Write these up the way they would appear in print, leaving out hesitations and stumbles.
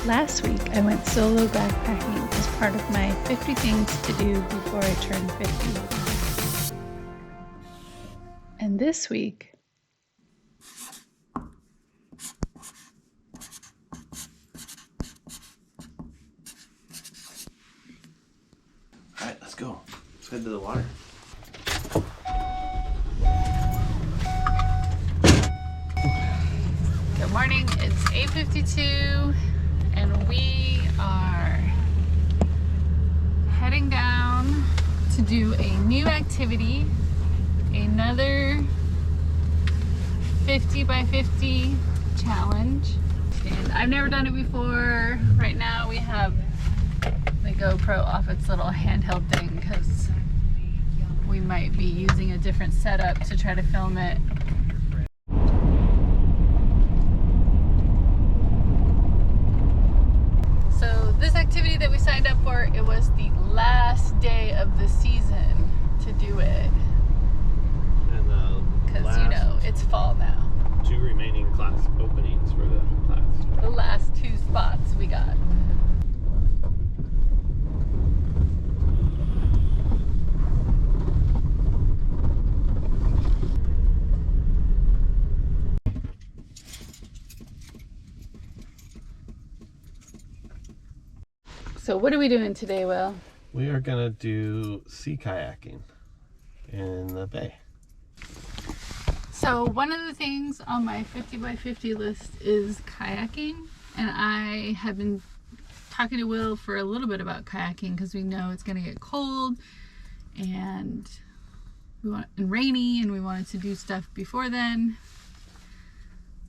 Last week, I went solo backpacking as part of my 50 things to do before I turn 50. And this week, Alright, let's go. Let's head to the water. good morning, it's 8:52 and we are heading down to do a new activity, another 50 by 50 challenge. And I've never done it before. Right now we have the GoPro off its little handheld thing because we might be using a different setup to try to film it. So this activity that we signed up for, it was the last day of the season to do it. And Because you know, it's fall now. 2 remaining class openings for the class. The last 2 spots we got. So what are we doing today, Will? We are gonna do sea kayaking in the bay. So one of the things on my 50 by 50 list is kayaking, and I have been talking to Will for a little bit about kayaking because we know it's going to get cold and rainy, and we wanted to do stuff before then.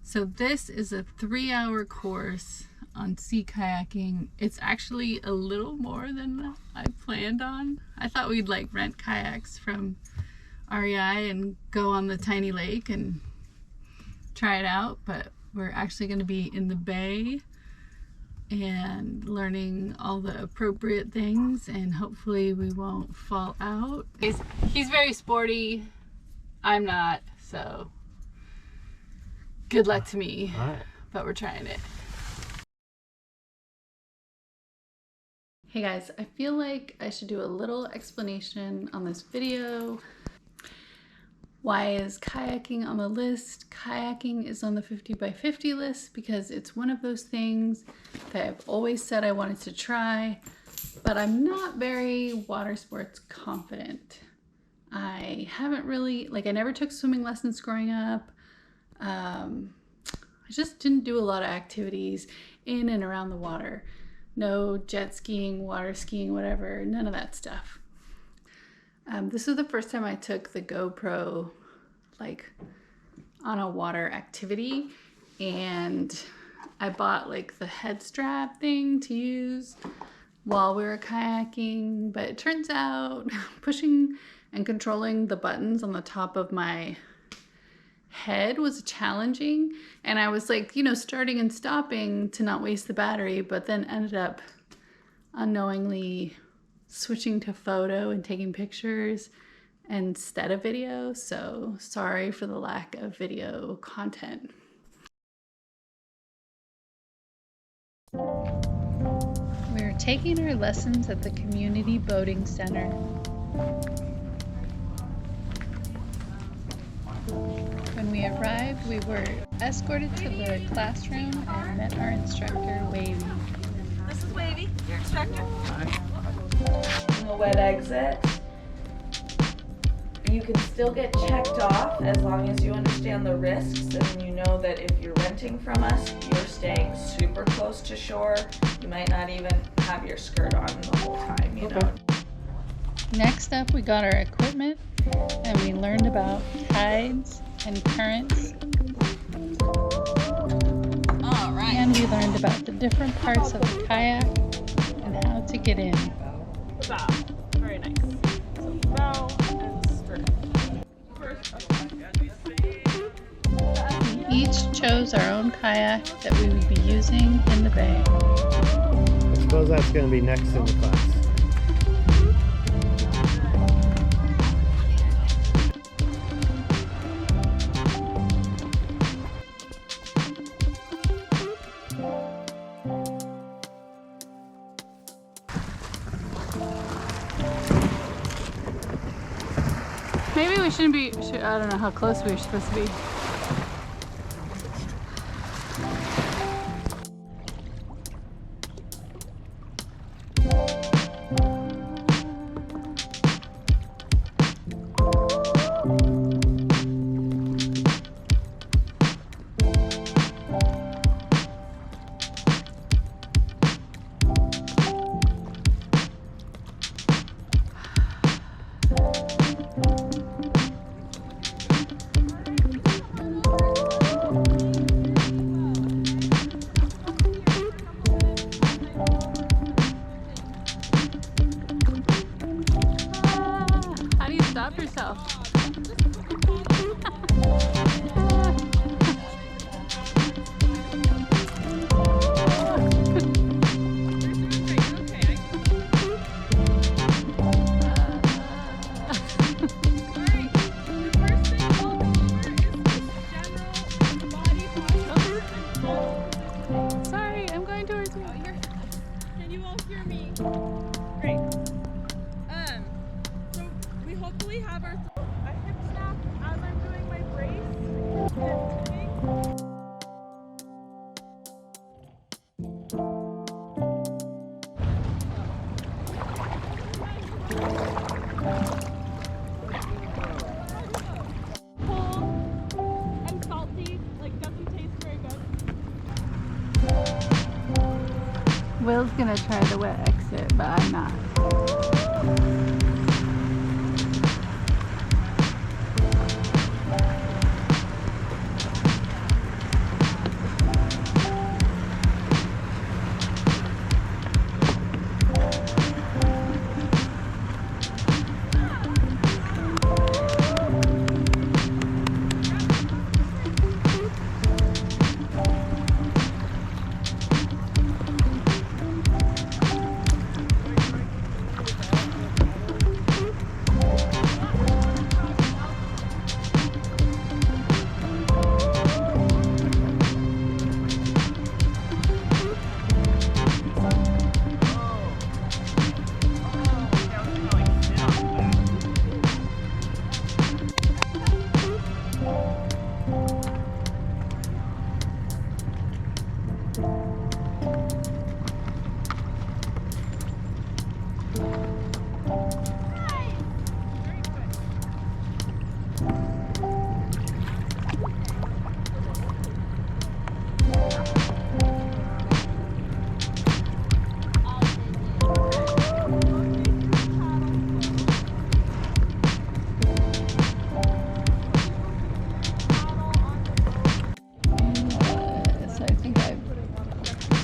So this is a 3-hour course on sea kayaking. It's actually a little more than I planned on. I thought we'd like rent kayaks from REI and go on the tiny lake and try it out, but we're actually going to be in the bay and learning all the appropriate things, and hopefully we won't fall out. He's very sporty. I'm not, so good luck to me. All right. But we're trying it. Hey guys, I feel like I should do a little explanation on this video. Why is kayaking on the list? Kayaking is on the 50 by 50 list because it's one of those things that I've always said I wanted to try, but I'm not very water sports confident. I haven't really, I never took swimming lessons growing up. I just didn't do a lot of activities in and around the water. No jet skiing, water skiing, whatever, none of that stuff. This was the first time I took the GoPro on a water activity, and I bought the head strap thing to use while we were kayaking, but it turns out pushing and controlling the buttons on the top of my head was challenging, and I was starting and stopping to not waste the battery, but then ended up unknowingly switching to photo and taking pictures instead of video, so sorry for the lack of video content. We're taking our lessons at the Community Boating Center. When we arrived, we were escorted to the classroom and met our instructor, Wavy. This is Wavy, your instructor. Hi. The wet exit. You can still get checked off as long as you understand the risks and you know that if you're renting from us, you're staying super close to shore. You might not even have your skirt on the whole time, you know. Next up, we got our equipment and we learned about tides and currents. All right. And we learned about the different parts of the kayak and how to get in. Bow. Very nice. So bow and stern. We each chose our own kayak that we would be using in the bay. I suppose that's going to be next in the class. Maybe we shouldn't be, I don't know how close we're supposed to be. Stop yourself. Sorry, I'm going towards you. Can you all hear me? Great. So we hopefully have a hip snap as I'm doing my brace. Cold and salty, like doesn't taste very good. Will's gonna try the wet exit, but I'm not.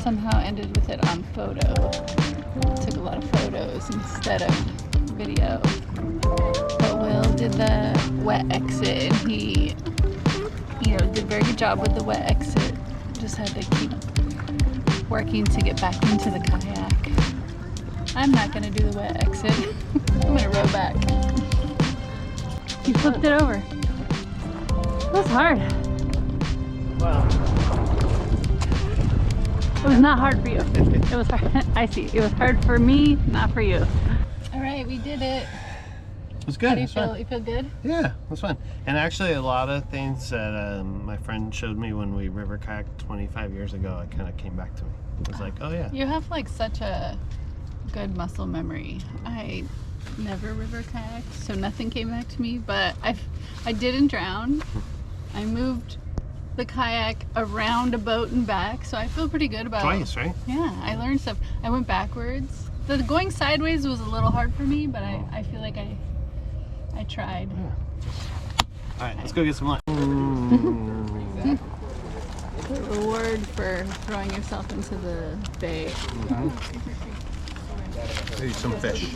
Somehow ended with it on photo. Took a lot of photos instead of video. But Will did the wet exit and he, did a very good job with the wet exit. Just had to keep working to get back into the kayak. I'm not gonna do the wet exit. I'm gonna row back. You flipped it over. That was hard. Well, it was not hard for you. It was hard. I see. It was hard for me, not for you. All right, we did it. it was good. How do you It was fun. feel? You feel good? Yeah, it was fun. And actually, a lot of things that my friend showed me when we river kayaked 25 years ago, I kind of came back to me. I was like, oh yeah. You have like such a good muscle memory. I never river kayaked, so nothing came back to me, but I didn't drown. I moved the kayak around a boat and back, so I feel pretty good about it. Twice, right? Yeah, I learned stuff. I went backwards. The going sideways was a little hard for me, but I feel like I tried. Yeah. All right, let's go get some lunch. The reward for throwing yourself into the bay. Eat some fish.